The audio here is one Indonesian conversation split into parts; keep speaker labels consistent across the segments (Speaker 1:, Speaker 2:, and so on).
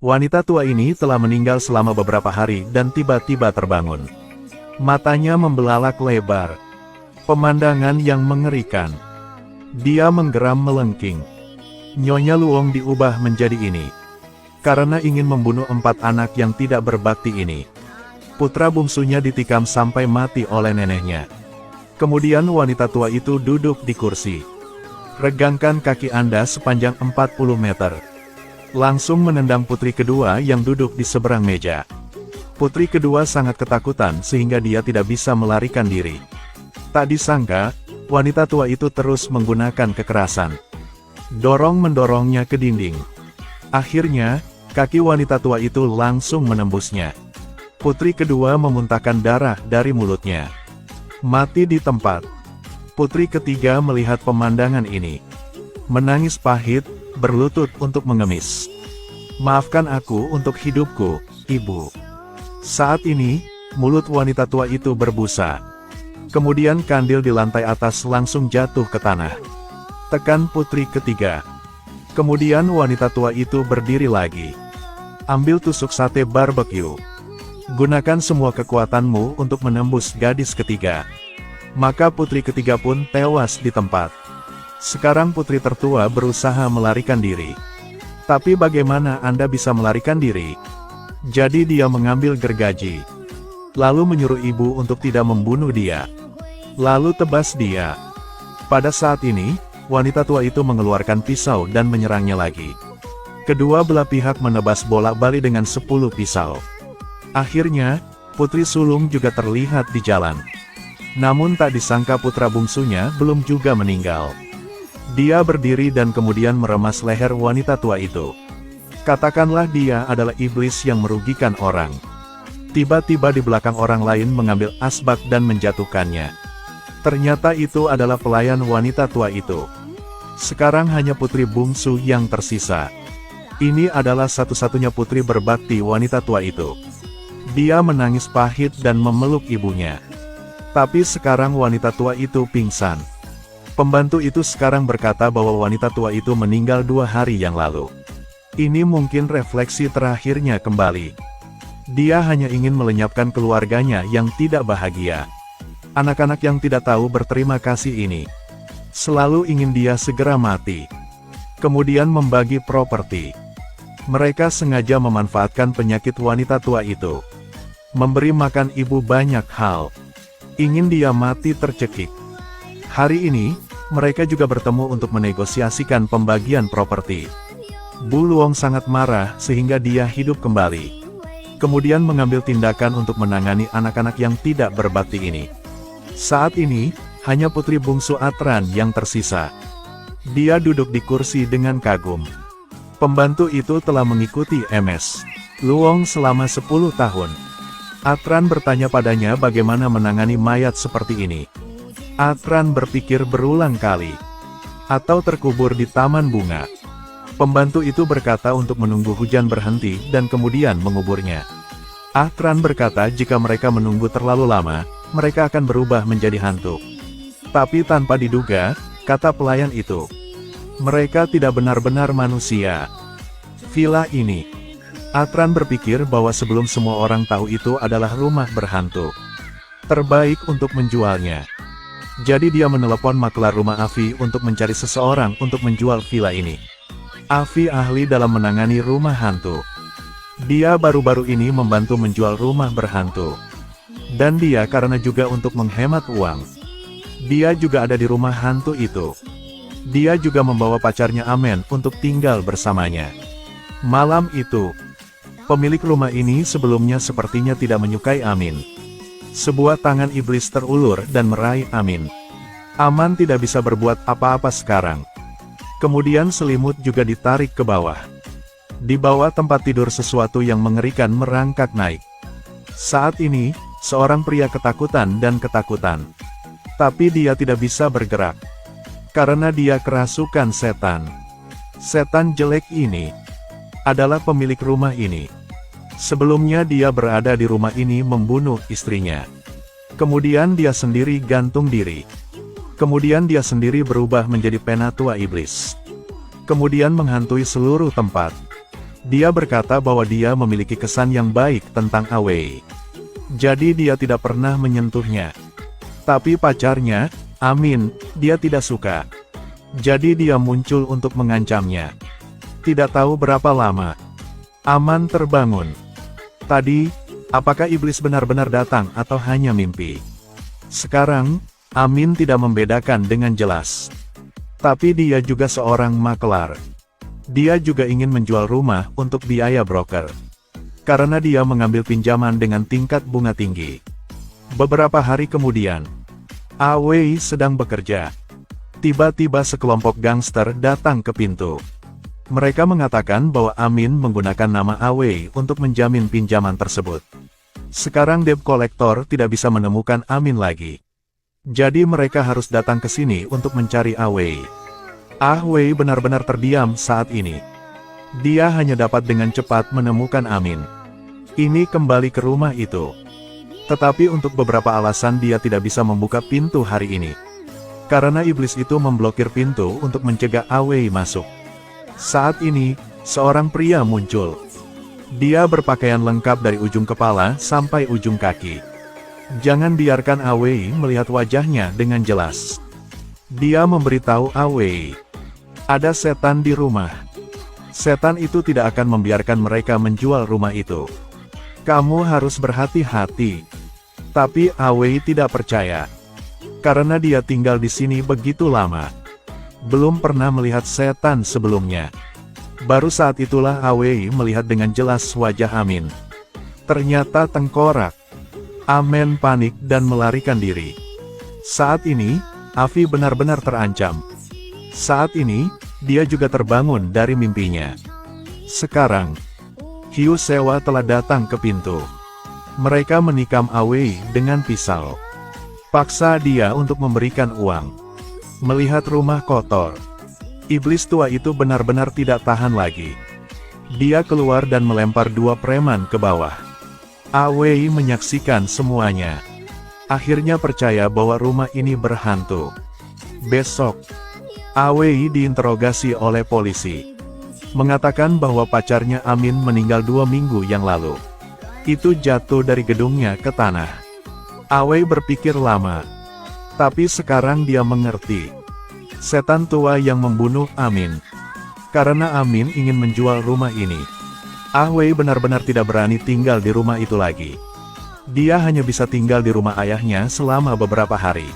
Speaker 1: Wanita tua ini telah meninggal selama beberapa hari dan tiba-tiba terbangun. Matanya membelalak lebar. Pemandangan yang mengerikan. Dia menggeram melengking. Nyonya Luong diubah menjadi ini. Karena ingin membunuh 4 anak yang tidak berbakti ini. Putra bungsunya ditikam sampai mati oleh neneknya. Kemudian wanita tua itu duduk di kursi. Regangkan kaki Anda sepanjang 40 meter. Langsung menendang putri kedua yang duduk di seberang meja. Putri kedua sangat ketakutan sehingga dia tidak bisa melarikan diri. Tak disangka, wanita tua itu terus menggunakan kekerasan. Dorong-mendorongnya ke dinding. Akhirnya, kaki wanita tua itu langsung menembusnya. Putri kedua memuntahkan darah dari mulutnya. Mati di tempat. Putri ketiga melihat pemandangan ini. Menangis pahit, berlutut untuk mengemis. Maafkan aku untuk hidupku, Ibu. Saat ini, mulut wanita tua itu berbusa. Kemudian kandil di lantai atas langsung jatuh ke tanah. Tekan putri ketiga. Kemudian wanita tua itu berdiri lagi. Ambil tusuk sate barbecue. Gunakan semua kekuatanmu untuk menembus gadis ketiga. Maka putri ketiga pun tewas di tempat. Sekarang putri tertua berusaha melarikan diri. Tapi bagaimana Anda bisa melarikan diri? Jadi dia mengambil gergaji. Lalu menyuruh ibu untuk tidak membunuh dia. Lalu tebas dia. Pada saat ini, wanita tua itu mengeluarkan pisau dan menyerangnya lagi. Kedua belah pihak menebas bolak-balik dengan 10 pisau. Akhirnya, putri sulung juga terlihat di jalan. Namun tak disangka putra bungsunya belum juga meninggal. Dia berdiri dan kemudian meremas leher wanita tua itu. Katakanlah dia adalah iblis yang merugikan orang. Tiba-tiba di belakang orang lain mengambil asbak dan menjatuhkannya. Ternyata itu adalah pelayan wanita tua itu. Sekarang hanya putri bungsu yang tersisa. Ini adalah satu-satunya putri berbakti wanita tua itu. Dia menangis pahit dan memeluk ibunya. Tapi sekarang wanita tua itu pingsan. Pembantu itu sekarang berkata bahwa wanita tua itu meninggal 2 hari yang lalu. Ini mungkin refleksi terakhirnya kembali. Dia hanya ingin melenyapkan keluarganya yang tidak bahagia. Anak-anak yang tidak tahu berterima kasih ini. Selalu ingin dia segera mati. Kemudian membagi properti. Mereka sengaja memanfaatkan penyakit wanita tua itu. Memberi makan ibu banyak hal. Ingin dia mati tercekik. Hari ini, mereka juga bertemu untuk menegosiasikan pembagian properti. Bu Luong sangat marah sehingga dia hidup kembali. Kemudian mengambil tindakan untuk menangani anak-anak yang tidak berbakti ini. Saat ini, hanya putri bungsu Atran yang tersisa. Dia duduk di kursi dengan kagum. Pembantu itu telah mengikuti MS Luong selama 10 tahun. Atran bertanya padanya bagaimana menangani mayat seperti ini. Atran berpikir berulang kali. Atau terkubur di taman bunga. Pembantu itu berkata untuk menunggu hujan berhenti dan kemudian menguburnya. Atran berkata jika mereka menunggu terlalu lama, mereka akan berubah menjadi hantu. Tapi tanpa diduga, kata pelayan itu, mereka tidak benar-benar manusia. Villa ini. Atran berpikir bahwa sebelum semua orang tahu itu adalah rumah berhantu. Terbaik untuk menjualnya. Jadi dia menelepon maklar rumah Avi untuk mencari seseorang untuk menjual villa ini. Avi ahli dalam menangani rumah hantu. Dia baru-baru ini membantu menjual rumah berhantu. Dan dia karena juga untuk menghemat uang. Dia juga ada di rumah hantu itu. Dia juga membawa pacarnya Amen untuk tinggal bersamanya. Malam itu, pemilik rumah ini sebelumnya sepertinya tidak menyukai Amin. Sebuah tangan iblis terulur dan meraih Amin. Aman tidak bisa berbuat apa-apa sekarang. Kemudian selimut juga ditarik ke bawah. Di bawah tempat tidur sesuatu yang mengerikan merangkak naik. Saat ini, seorang pria ketakutan dan ketakutan. Tapi dia tidak bisa bergerak. Karena dia kerasukan setan. Setan jelek ini adalah pemilik rumah ini. Sebelumnya dia berada di rumah ini membunuh istrinya. Kemudian dia sendiri gantung diri. Kemudian dia sendiri berubah menjadi penatua iblis. Kemudian menghantui seluruh tempat. Dia berkata bahwa dia memiliki kesan yang baik tentang Awei. Jadi dia tidak pernah menyentuhnya. Tapi pacarnya, Amin, dia tidak suka. Jadi dia muncul untuk mengancamnya. Tidak tahu berapa lama. Aman terbangun. Tadi, apakah iblis benar-benar datang atau hanya mimpi? Sekarang, Amin tidak membedakan dengan jelas. Tapi dia juga seorang makelar. Dia juga ingin menjual rumah untuk biaya broker. Karena dia mengambil pinjaman dengan tingkat bunga tinggi. Beberapa hari kemudian, Awei sedang bekerja. Tiba-tiba sekelompok gangster datang ke pintu. Mereka mengatakan bahwa Amin menggunakan nama Awei untuk menjamin pinjaman tersebut. Sekarang debt collector tidak bisa menemukan Amin lagi. Jadi mereka harus datang ke sini untuk mencari Awei. Awei benar-benar terdiam saat ini. Dia hanya dapat dengan cepat menemukan Amin. Ini kembali ke rumah itu. Tetapi untuk beberapa alasan dia tidak bisa membuka pintu hari ini. Karena iblis itu memblokir pintu untuk mencegah Awei masuk. Saat ini, seorang pria muncul. Dia berpakaian lengkap dari ujung kepala sampai ujung kaki. Jangan biarkan Awei melihat wajahnya dengan jelas. Dia memberitahu Awei, ada setan di rumah. Setan itu tidak akan membiarkan mereka menjual rumah itu. Kamu harus berhati-hati. Tapi Awei tidak percaya. Karena dia tinggal di sini begitu lama. Belum pernah melihat setan sebelumnya. Baru saat itulah Awei melihat dengan jelas wajah Amin. Ternyata tengkorak. Amin panik dan melarikan diri. Saat ini, Afi benar-benar terancam. Saat ini, dia juga terbangun dari mimpinya. Sekarang, Hiu Sewa telah datang ke pintu. Mereka menikam Awei dengan pisau. Paksa dia untuk memberikan uang. Melihat rumah kotor, iblis tua itu benar-benar tidak tahan lagi. Dia keluar dan melempar dua preman ke bawah. Awei menyaksikan semuanya. Akhirnya percaya bahwa rumah ini berhantu. Besok, Awei diinterogasi oleh polisi. Mengatakan bahwa pacarnya Amin meninggal 2 minggu yang lalu. Itu jatuh dari gedungnya ke tanah. Awei berpikir lama. Tapi sekarang dia mengerti. Setan tua yang membunuh Amin. Karena Amin ingin menjual rumah ini. Awei benar-benar tidak berani tinggal di rumah itu lagi. Dia hanya bisa tinggal di rumah ayahnya selama beberapa hari.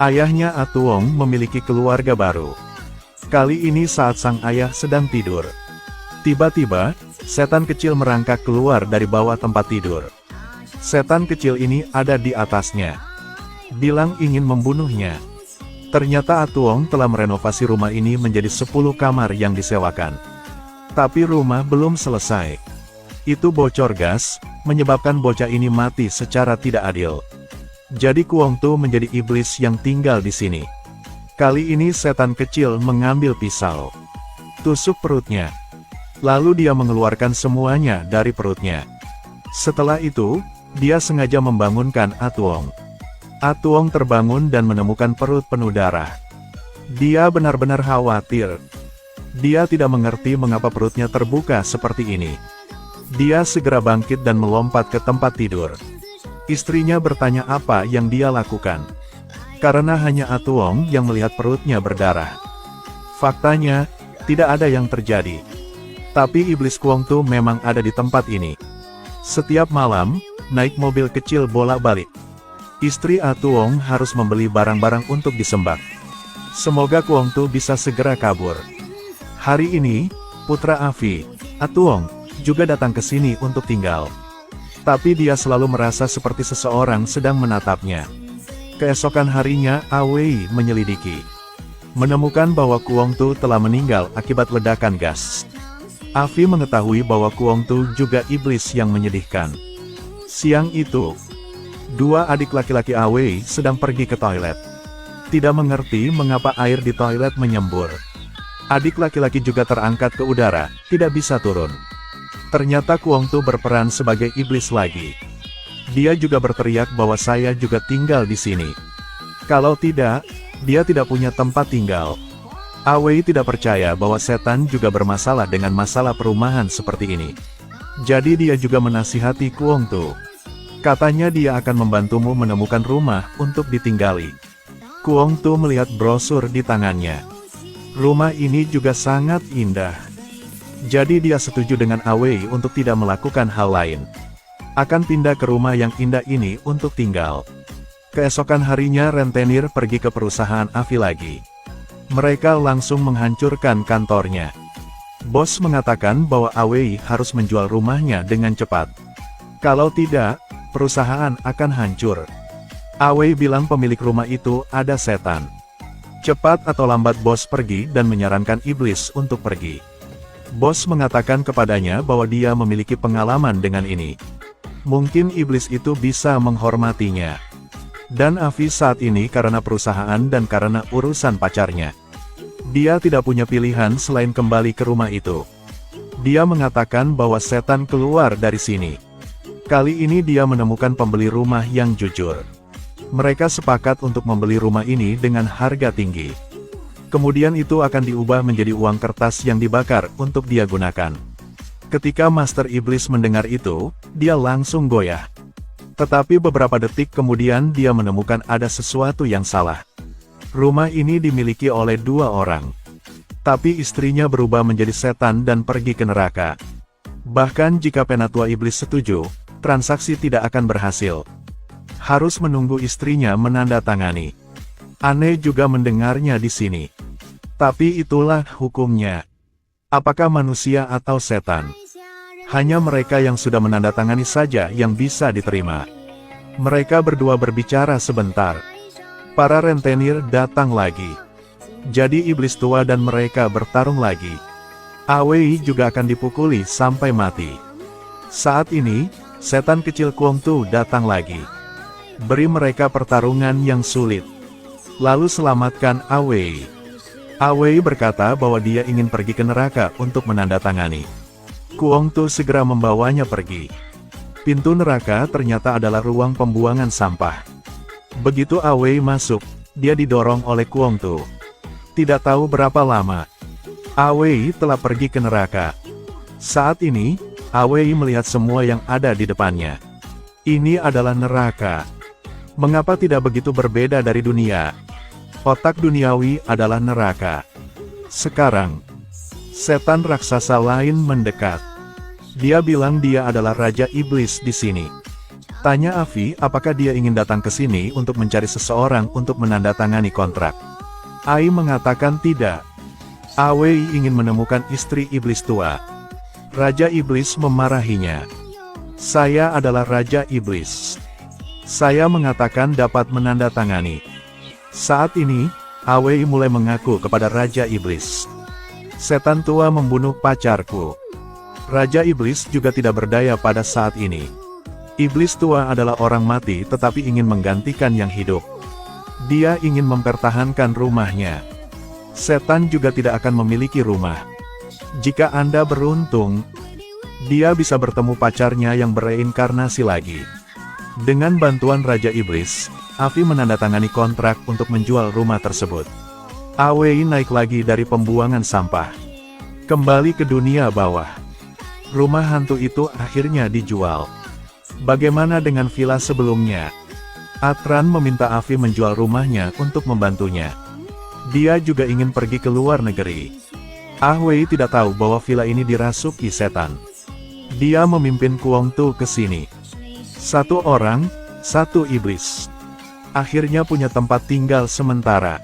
Speaker 1: Ayahnya Atuong memiliki keluarga baru. Kali ini saat sang ayah sedang tidur. Tiba-tiba, setan kecil merangkak keluar dari bawah tempat tidur. Setan kecil ini ada di atasnya. Bilang ingin membunuhnya. Ternyata Atuong telah merenovasi rumah ini menjadi 10 kamar yang disewakan. Tapi rumah belum selesai. Itu bocor gas, menyebabkan bocah ini mati secara tidak adil. Jadi Kuong Tu menjadi iblis yang tinggal di sini. Kali ini setan kecil mengambil pisau. Tusuk perutnya. Lalu dia mengeluarkan semuanya dari perutnya. Setelah itu, dia sengaja membangunkan Atuong. Atuong terbangun dan menemukan perut penuh darah. Dia benar-benar khawatir. Dia tidak mengerti mengapa perutnya terbuka seperti ini. Dia segera bangkit dan melompat ke tempat tidur. Istrinya bertanya apa yang dia lakukan. Karena hanya Atuong yang melihat perutnya berdarah. Faktanya, tidak ada yang terjadi. Tapi iblis Kuong Tu memang ada di tempat ini. Setiap malam, naik mobil kecil bolak-balik. Istri Atuong harus membeli barang-barang untuk disembah. Semoga Kuong Tu bisa segera kabur. Hari ini, putra Afi, Atuong, juga datang ke sini untuk tinggal. Tapi dia selalu merasa seperti seseorang sedang menatapnya. Keesokan harinya, Awei menyelidiki. Menemukan bahwa Kuong Tu telah meninggal akibat ledakan gas. Afi mengetahui bahwa Kuong Tu juga iblis yang menyedihkan. Siang itu, dua adik laki-laki Awei sedang pergi ke toilet. Tidak mengerti mengapa air di toilet menyembur. Adik laki-laki juga terangkat ke udara, tidak bisa turun. Ternyata Kuong Tu berperan sebagai iblis lagi. Dia juga berteriak bahwa saya juga tinggal di sini. Kalau tidak, dia tidak punya tempat tinggal. Awei tidak percaya bahwa setan juga bermasalah dengan masalah perumahan seperti ini. Jadi dia juga menasihati Kuong Tu. Katanya dia akan membantumu menemukan rumah untuk ditinggali. Kuong Tu melihat brosur di tangannya. Rumah ini juga sangat indah. Jadi dia setuju dengan Awei untuk tidak melakukan hal lain. Akan pindah ke rumah yang indah ini untuk tinggal. Keesokan harinya rentenir pergi ke perusahaan Avi lagi. Mereka langsung menghancurkan kantornya. Bos mengatakan bahwa Awei harus menjual rumahnya dengan cepat. Kalau tidak, perusahaan akan hancur. Awei bilang pemilik rumah itu ada setan. Cepat atau lambat bos pergi dan menyarankan iblis untuk pergi. Bos mengatakan kepadanya bahwa dia memiliki pengalaman dengan ini. Mungkin iblis itu bisa menghormatinya. Dan Avi saat ini karena perusahaan dan karena urusan pacarnya. Dia tidak punya pilihan selain kembali ke rumah itu. Dia mengatakan bahwa setan keluar dari sini. Kali ini dia menemukan pembeli rumah yang jujur. Mereka sepakat untuk membeli rumah ini dengan harga tinggi. Kemudian itu akan diubah menjadi uang kertas yang dibakar untuk dia gunakan. Ketika Master Iblis mendengar itu, dia langsung goyah. Tetapi beberapa detik kemudian dia menemukan ada sesuatu yang salah. Rumah ini dimiliki oleh 2 orang. Tapi istrinya berubah menjadi setan dan pergi ke neraka. Bahkan jika Penatua Iblis setuju, transaksi tidak akan berhasil. Harus menunggu istrinya menandatangani. Aneh juga mendengarnya di sini. Tapi itulah hukumnya. Apakah manusia atau setan? Hanya mereka yang sudah menandatangani saja yang bisa diterima. Mereka berdua berbicara sebentar. Para rentenir datang lagi. Jadi iblis tua dan mereka bertarung lagi. Awei juga akan dipukuli sampai mati. Saat ini, setan kecil Kuong Tu datang lagi. Beri mereka pertarungan yang sulit. Lalu selamatkan Awei. Awei berkata bahwa dia ingin pergi ke neraka untuk menandatangani. Kuong Tu segera membawanya pergi. Pintu neraka ternyata adalah ruang pembuangan sampah. Begitu Awei masuk, dia didorong oleh Kuong Tu. Tidak tahu berapa lama, Awei telah pergi ke neraka. Saat ini, Awei melihat semua yang ada di depannya. Ini adalah neraka. Mengapa tidak begitu berbeda dari dunia? Otak duniawi adalah neraka. Sekarang, setan raksasa lain mendekat. Dia bilang dia adalah Raja Iblis di sini. Tanya Avi apakah dia ingin datang ke sini untuk mencari seseorang untuk menandatangani kontrak. Ai mengatakan tidak. Awei ingin menemukan istri iblis tua. Raja Iblis memarahinya. Saya adalah Raja Iblis. Saya mengatakan dapat menandatangani. Saat ini, Awei mulai mengaku kepada Raja Iblis. Setan tua membunuh pacarku. Raja Iblis juga tidak berdaya pada saat ini. Iblis tua adalah orang mati tetapi ingin menggantikan yang hidup. Dia ingin mempertahankan rumahnya. Setan juga tidak akan memiliki rumah. Jika Anda beruntung, dia bisa bertemu pacarnya yang bereinkarnasi lagi. Dengan bantuan Raja Iblis, Avi menandatangani kontrak untuk menjual rumah tersebut. Awei naik lagi dari pembuangan sampah. Kembali ke dunia bawah. Rumah hantu itu akhirnya dijual. Bagaimana dengan villa sebelumnya? Atran meminta Avi menjual rumahnya untuk membantunya. Dia juga ingin pergi ke luar negeri. Awei tidak tahu bahwa villa ini dirasuki setan. Dia memimpin Kuong Tu ke sini. 1 orang, 1 iblis. Akhirnya punya tempat tinggal sementara.